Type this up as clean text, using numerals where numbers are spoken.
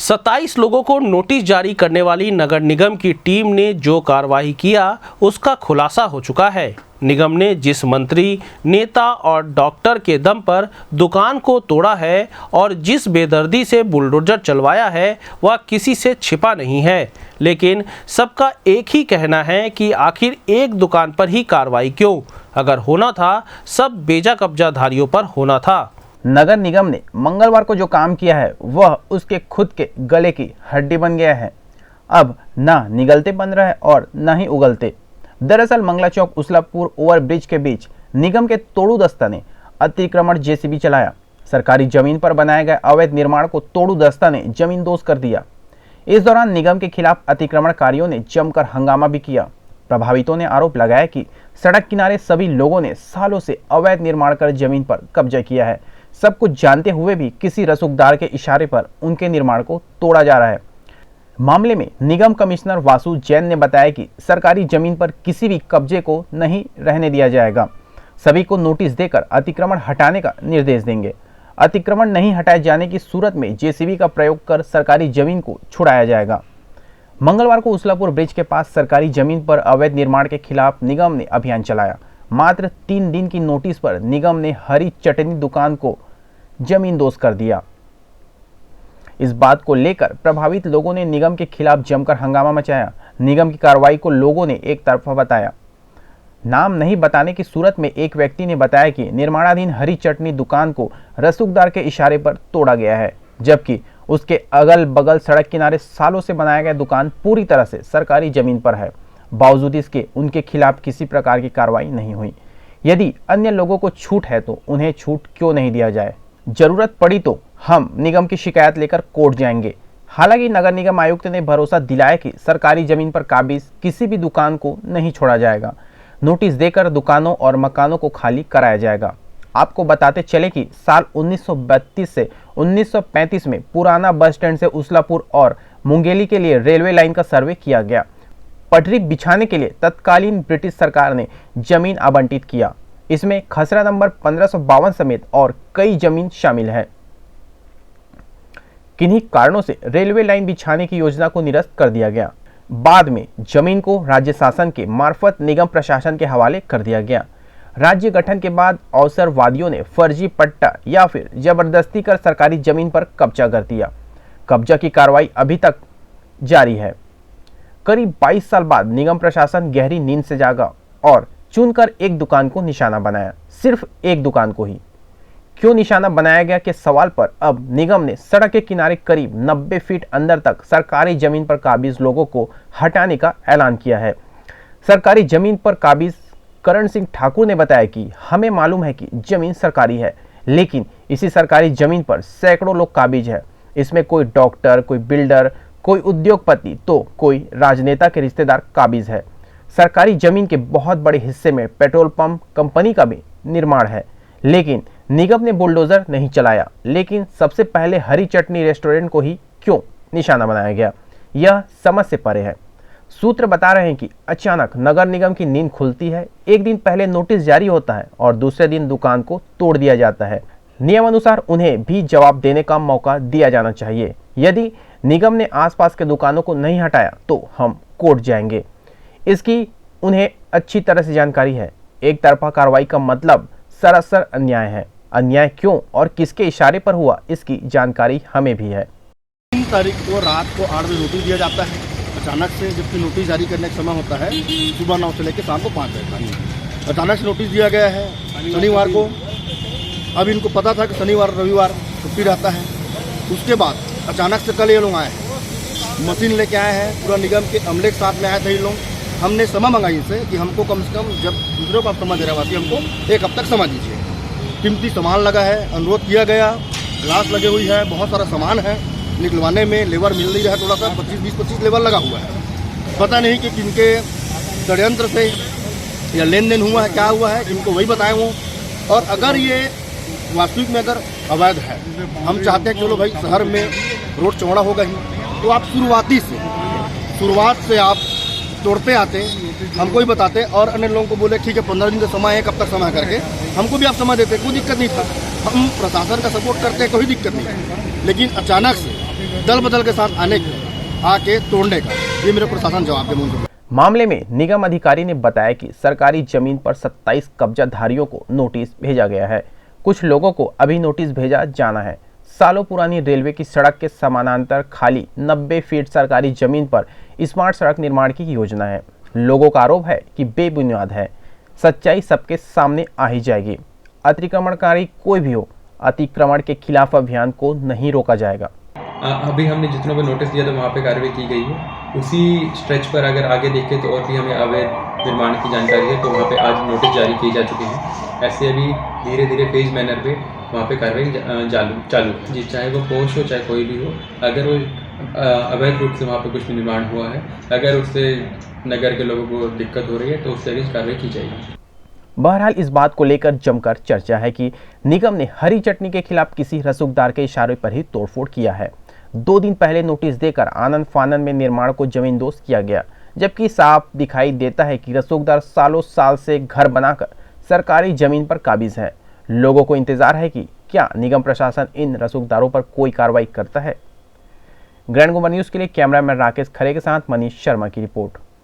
27 लोगों को नोटिस जारी करने वाली नगर निगम की टीम ने जो कार्रवाई किया उसका खुलासा हो चुका है। निगम ने जिस मंत्री, नेता और डॉक्टर के दम पर दुकान को तोड़ा है और जिस बेदर्दी से बुलडोजर चलवाया है वह किसी से छिपा नहीं है, लेकिन सबका एक ही कहना है कि आखिर एक दुकान पर ही कार्रवाई क्यों? अगर होना था सब बेजा कब्जाधारियों पर होना था। नगर निगम ने मंगलवार को जो काम किया है वह उसके खुद के गले की हड्डी बन गया है। अब ना निगलते बन रहा है और ना ही उगलते। दरअसल मंगला चौक उसलापुर ओवरब्रिज के बीच निगम के तोड़ू दस्ता ने अतिक्रमण जेसीबी चलाया। सरकारी जमीन पर बनाए गए अवैध निर्माण को तोड़ू दस्ता ने जमीन दोज कर दिया। इस दौरान निगम के खिलाफ अतिक्रमणकारियों ने जमकर हंगामा भी किया। प्रभावितों ने आरोप लगाया कि सड़क किनारे सभी लोगों ने सालों से अवैध निर्माण कर जमीन पर कब्जा किया है। सब कुछ जानते हुए भी किसी रसूखदार के इशारे पर उनके निर्माण को तोड़ा जा रहा है। मामले में निगम कमिश्नर वासु जैन ने बताया कि सरकारी जमीन पर किसी भी कब्जे को नहीं रहने दिया जाएगा। सभी को नोटिस देकर अतिक्रमण हटाने का निर्देश देंगे। अतिक्रमण नहीं हटाए जाने की सूरत में जेसीबी का प्रयोग कर सरकारी जमीन को छुड़ाया जाएगा। मंगलवार को उसलापुर ब्रिज के पास सरकारी जमीन पर अवैध निर्माण के खिलाफ निगम ने अभियान चलाया। मात्र 3 दिन की नोटिस पर निगम ने हरी चटनी दुकान को जमीन दोज कर दिया। इस बात को लेकर प्रभावित लोगों ने निगम के खिलाफ जमकर हंगामा मचाया। निगम की कार्रवाई को लोगों ने एक तरफा बताया। नाम नहीं बताने की सूरत में एक व्यक्ति ने बताया कि निर्माणाधीन हरी चटनी दुकान को रसूखदार के इशारे पर तोड़ा गया है, जबकि उसके अगल बगल सड़क किनारे सालों से बनाया गया दुकान पूरी तरह से सरकारी जमीन पर है। बावजूद इसके उनके खिलाफ किसी प्रकार की कार्रवाई नहीं हुई। यदि अन्य लोगों को छूट है तो उन्हें छूट क्यों नहीं दिया जाए? जरूरत पड़ी तो हम निगम की शिकायत लेकर कोर्ट जाएंगे। हालांकि नगर निगम आयुक्त ने भरोसा दिलाया कि सरकारी जमीन पर काबिज किसी भी दुकान को नहीं छोड़ा जाएगा। नोटिस देकर दुकानों और मकानों को खाली कराया जाएगा। आपको बताते चले कि साल 1932 से 1935 में पुराना बस स्टैंड से उसलापुर और मुंगेली के लिए रेलवे लाइन का सर्वे किया गया। पटरी बिछाने के लिए तत्कालीन ब्रिटिश सरकार ने जमीन आवंटित किया। इसमें खसरा नंबर 1552 समेत और कई जमीन शामिल है। किन्हीं कारणों से रेलवे लाइन बिछाने की योजना को निरस्त कर दिया गया। बाद में जमीन को राज्य शासन के मार्फत निगम प्रशासन के हवाले कर दिया गया। राज्य गठन के बाद अवसरवादियों ने फर्जी पट्टा या फिर जबरदस्ती कर सरकारी जमीन पर कब्जा कर दिया। कब्जा की कार्रवाई अभी तक जारी है। करीब 22 साल बाद निगम प्रशासन गहरी नींद से जागा और चुनकर एक दुकान को निशाना बनाया। सिर्फ एक दुकान को ही क्यों निशाना बनाया गया के सवाल पर अब निगम ने सड़क के किनारे करीब 90 फीट अंदर तक सरकारी जमीन पर काबिज लोगों को हटाने का ऐलान किया है। सरकारी जमीन पर काबिज करण सिंह ठाकुर ने बताया कि हमें मालूम है कि जमीन सरकारी है, लेकिन इसी सरकारी जमीन पर सैकड़ों लोग काबिज है। इसमें कोई डॉक्टर, कोई बिल्डर, कोई उद्योगपति तो कोई राजनेता के रिश्तेदार काबिज है। सरकारी जमीन के बहुत बड़े हिस्से में पेट्रोल पंप कंपनी का भी निर्माण है, लेकिन निगम ने बुलडोजर नहीं चलाया। लेकिन सबसे पहले हरी चटनी रेस्टोरेंट को ही क्यों निशाना बनाया गया, यह समझ से परे है। सूत्र बता रहे हैं कि अचानक नगर निगम की नींद खुलती है। एक दिन पहले नोटिस जारी होता है और दूसरे दिन दुकान को तोड़ दिया जाता है। नियमानुसार उन्हें भी जवाब देने का मौका दिया जाना चाहिए। यदि निगम ने आसपास के दुकानों को नहीं हटाया तो हम कोर्ट जाएंगे। इसकी उन्हें अच्छी तरह से जानकारी है। एक तरफा कार्रवाई का मतलब सरासर अन्याय है। अन्याय क्यों और किसके इशारे पर हुआ, इसकी जानकारी हमें भी है। 3 तारीख को रात को 8 बजे नोटिस दिया जाता है अचानक से, जबकि नोटिस जारी करने का समय होता है सुबह 9 से लेकर शाम को 5 बजे तक। अचानक से नोटिस दिया गया है शनिवार को। अब इनको पता था कि शनिवार रविवार छुट्टी रहता है। उसके बाद अचानक से कल ये लोग आए हैं, मशीन लेके आए हैं, पूरा निगम के अमले के साथ में आए थे ये लोग। हमने समय मंगाई इनसे कि हमको कम से कम, जब दूसरों को आप समय दे रहे वासी, हमको 1 हफ्ते तक समय दीजिए। कीमती सामान लगा है, अनुरोध किया गया, ग्लास लगे हुई है, बहुत सारा सामान है। निकलवाने में लेबर मिल नहीं रहा है, थोड़ा सा 25 लेबर लगा हुआ है। पता नहीं कि किनके षड्यंत्र से या लेन देन हुआ है, क्या हुआ है, इनको वही बताए हों। और अगर ये वास्तविक में अगर अवैध है, हम चाहते हैं चलो भाई शहर में रोड चौड़ा होगा ही, तो आप शुरुआत से आप तोड़ते आते, हमको ही बताते और अन्य लोगों को बोले ठीक है 15 दिन का समय है, कब तक समय करके हमको भी आप समय देते, कोई दिक्कत नहीं था। हम प्रशासन का सपोर्ट करते हैं, कोई दिक्कत नहीं। लेकिन अचानक से दल बदल के साथ आने का, आके तोड़ने का, ये मेरे प्रशासन जवाब दे मुझे। मामले में निगम अधिकारी ने बताया कि सरकारी जमीन पर 27 कब्जाधारियों को नोटिस भेजा गया है। कुछ लोगों को अभी नोटिस भेजा जाना है। सालों पुरानी रेलवे की सड़क के समानांतर खाली 90 फीट सरकारी जमीन पर स्मार्ट सड़क निर्माण की योजना है। लोगों का आरोप है कि बेबुनियाद है। सच्चाई सबके सामने आ ही जाएगी। अतिक्रमणकारी कोई भी हो, अतिक्रमण के खिलाफ अभियान को नहीं रोका जाएगा। अभी हमने जितनों को नोटिस दिया था वहाँ पे कार्रवाई की गई है। उसी स्ट्रेच पर अगर आगे देखें तो और भी हमें अवैध निर्माण की जानकारी है, तो वहाँ पे आज नोटिस जारी किए जा चुके हैं। ऐसे अभी धीरे धीरे फेज मैनर पे वहाँ पे कार्रवाई चालू जी, चाहे वो पोस्ट हो चाहे कोई भी हो, अगर वो अवैध रूप से वहाँ पे कुछ भी निर्माण हुआ है, अगर उससे नगर के लोगों को दिक्कत हो रही है तो उससे अगेंस्ट कार्रवाई की जाएगी। बहरहाल इस बात को लेकर जमकर चर्चा है कि निगम ने हरी चटनी के खिलाफ किसी रसूखदार के इशारे पर ही तोड़फोड़ किया है। 2 दिन पहले नोटिस देकर आनंद फानंद में निर्माण को जमींदोज किया गया, जबकि साफ दिखाई देता है कि रसूखदार सालों साल से घर बनाकर सरकारी जमीन पर काबिज है। लोगों को इंतजार है कि क्या निगम प्रशासन इन रसूखदारों पर कोई कार्रवाई करता है। ग्रैंड गोबर न्यूज के लिए कैमरामैन राकेश खरे के साथ मनीष शर्मा की रिपोर्ट।